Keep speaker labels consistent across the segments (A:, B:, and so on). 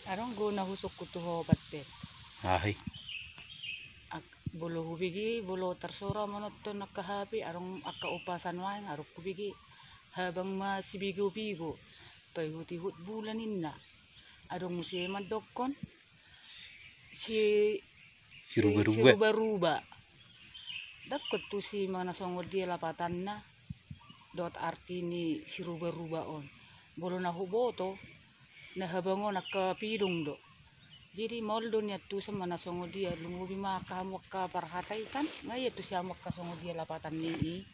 A: Arong go nahusok ko to ho batte.
B: Ahay.
A: Ak bolo hubigi bolo tarsura manot to nakahabi arong akka upasan wain arok kubigi habang masibigo-bigo payhuti-hut bulanin na arong si mandokon si ruba-ruba dakot to si mga nasongod di lapatan na dot arti ni si ruba-ruba on bolo na huboto na habango nakapidong do. Jadi moldo niya tu sa manasongo dia lumubi makahamok ka parhatay kan ngaya tu siya makasongo dia lapatan ni.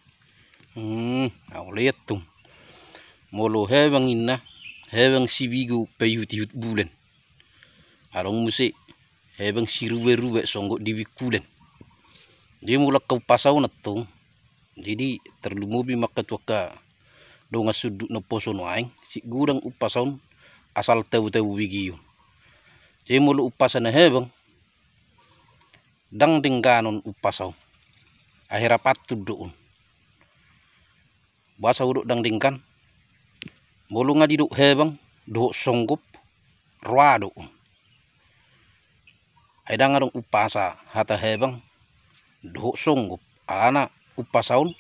B: Lihat tuh. Molo hebang inna hebang sibigo payuti hut bulan. Arong musik hebang siruwe-ruwe songgo diwikulen. Dia mulak kau pasau na tuh. Jadi terlumubi makatwaka do nga sudut na poso no aing si gudang upasaun asal tahu-tahu wigiyo. Jadi mulu upasan na hebang dang dingganon upasaw akhirnya patut doon basa uduk dang dingkan mulu nga diduk hebang do songgup rwa doon ay dangarong upasa hata hebang do songgup alana upasaun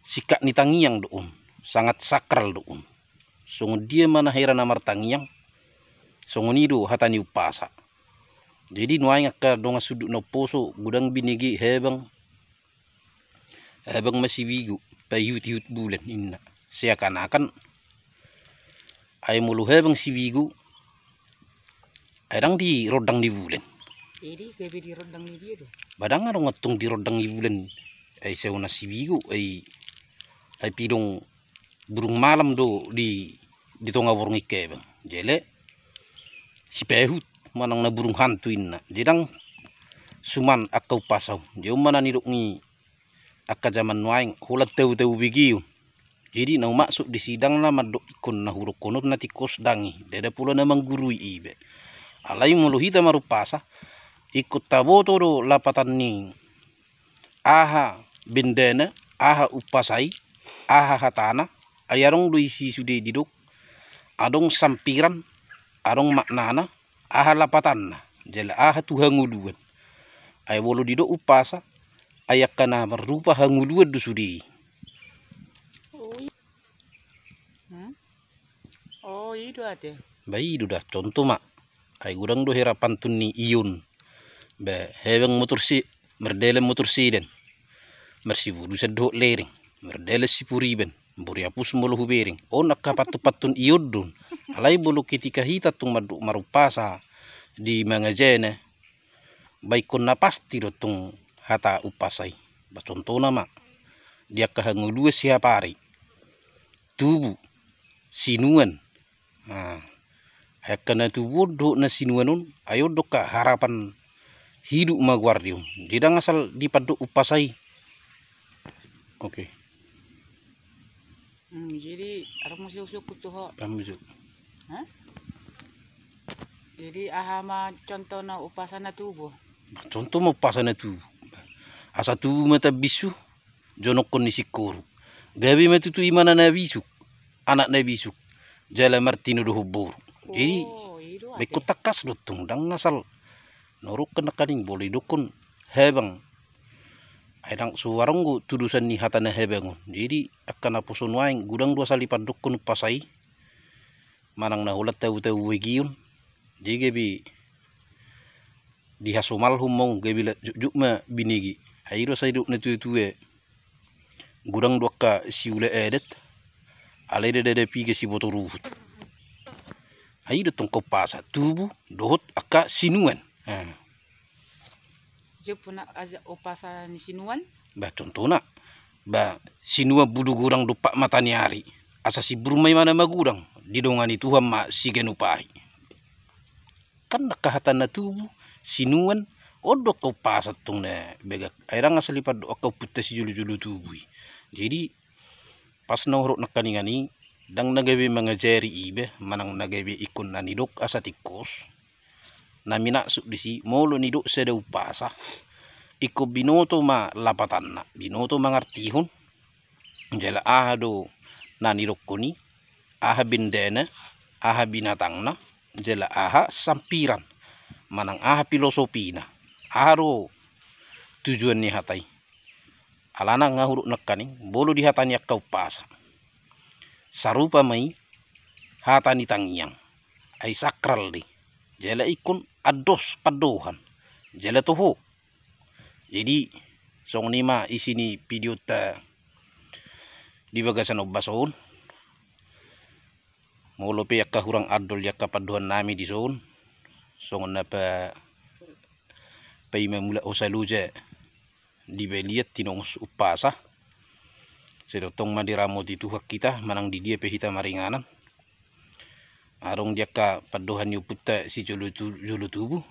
B: sikat ni tangiyang doon sangat sakral doon sungguh dia mana hera namar tangiyang songonido hatani upasa. Jadi nuai ngaka donga sudut no poso gudang binigi hebang masih bigu payut-yut bulan inna. Seakan-akan ay mulu hebang si bigu ay dang di rodang di bulan.
A: Jadi kebe di rodang ni dia do.
B: Badang arong ngatong di rodang di bulan ay seuna si bigu ay pidong burung malam do di tonga burung ike bang. Jele si pehut manang na burung hantu inna jidang suman akau pasau jauh mana niduk ni akka zaman waing hulat teu bigiu jadi nau masuk di sidang na madok ikon na huruk konot na tikos dangi deda pula na manggurui ibe alai mulu hita marupasa ikut taboto do lapatan ni aha bendena aha upasai aha hatana ayarong do isi sude diduk adong sampiran arong maknana aha lapatan jela aha tu hanguluan ay bolo dido upasa ayak kana berupa hanguluan du sudi
A: oh itu ate
B: bayi du dah contoh mak ay gudang do herapan tunni iun be hebeng motor si merdele motor si den mersibu du sedok lering merdele si puriben buri apus molo hubering on nakapatupatun iodun alai bolo ketika hita tung marupasa di mangajene baikon na pasti dotung hata upasai bacontoh nama dia kahangulua siapa hari tubuh sinuan hakana tubuh do na sinuanun ayo doka harapan hidup maguardium didang asal dipaduk upasai oke.
A: Jadi arong musuk-usuk ko to ho.
B: Pambusuk.
A: Ha? Jadi aha ma contoh na upasan na tubuh.
B: Contoh mo upasan na tubuh. Asa tubuh mata bisu jonok kon ni sikoro. Gabi matutu imana na bisuk. Anak na bisuk. Jala martino do hubur. Jadi may kutakas dotong dang nasal norok ka nakaning boleh dokon hebang ay dang suwarong tudusan ni hata na hebangon jadi akan apuson waing gudang dua salipan dokon pasai manang nahulat tahu-tahu wegiun jadi gebi dihasomal humong gebi juk ma binigi ayro saiduk na tuwe gudang dua ka siule edet ale de pige si botoruhut ayro tongko pasa tubuh dohot akka sinuan
A: Jepuna aja upasan ni sinuan
B: bah contohna bah sinua budu gurang dupak matani hari asa si burmai mana magurang didongani Tuhan ma si genupai kan nakahatan na tubuh sinuan odok kau pasat tung ne begak airang asalipat do kau putas si julu-julu tubuh jadi pas nauruk nakaningani dang nagawi mangajari ibe manang nagawi ikon na nidok asa tikos na minasuk disi molo nidok seda upasa iko binoto ma lapatan na binoto mangartihon jala aha do na nidok koni aha bendena aha binatang na jela aha sampiran manang aha filosofi na aro tujuan ni hatai alana ngahuruk nekaning bolu di hatani kau pasa sarupa mai hatani tangiang ai sakral di jela ikun ados padohan jela toho jadi song nima isini video ta di bagasan obason molo pe yakka hurang adol yakka paduan nami di zon songon napa pay mamula osaluje di beliat tinong upasa sedotong madiramo di tuhak kita manang di dia pehita maringanan arong jakka paduhan yu putta si julu tubu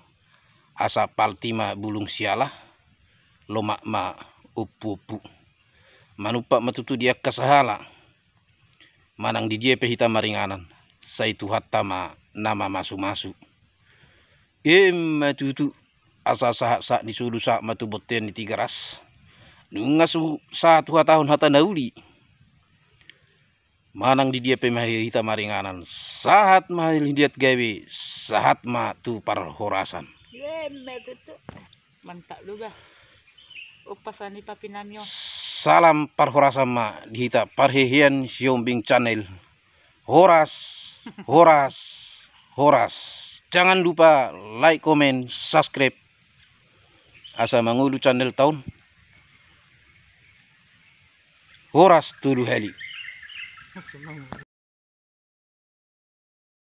B: asa paltima bulung siala lomak ma upu manupa matutu dia kasahala manang di dia pehita maringanan sai tuhatta ma nama masu matutu asa sa disulu sa matu boten di 300 nungasu 1 tahun hata nauli manang di dia pemahita maringanan sahat mahal diat gawe sahat ma tu parhorasan
A: Tutu. Mantap lu bah. Upasani papinamyo.
B: Salam parhorasan ma dihita parhehian siombing channel horas jangan lupa like comment subscribe asa mangulu channel tahun horas tulu heli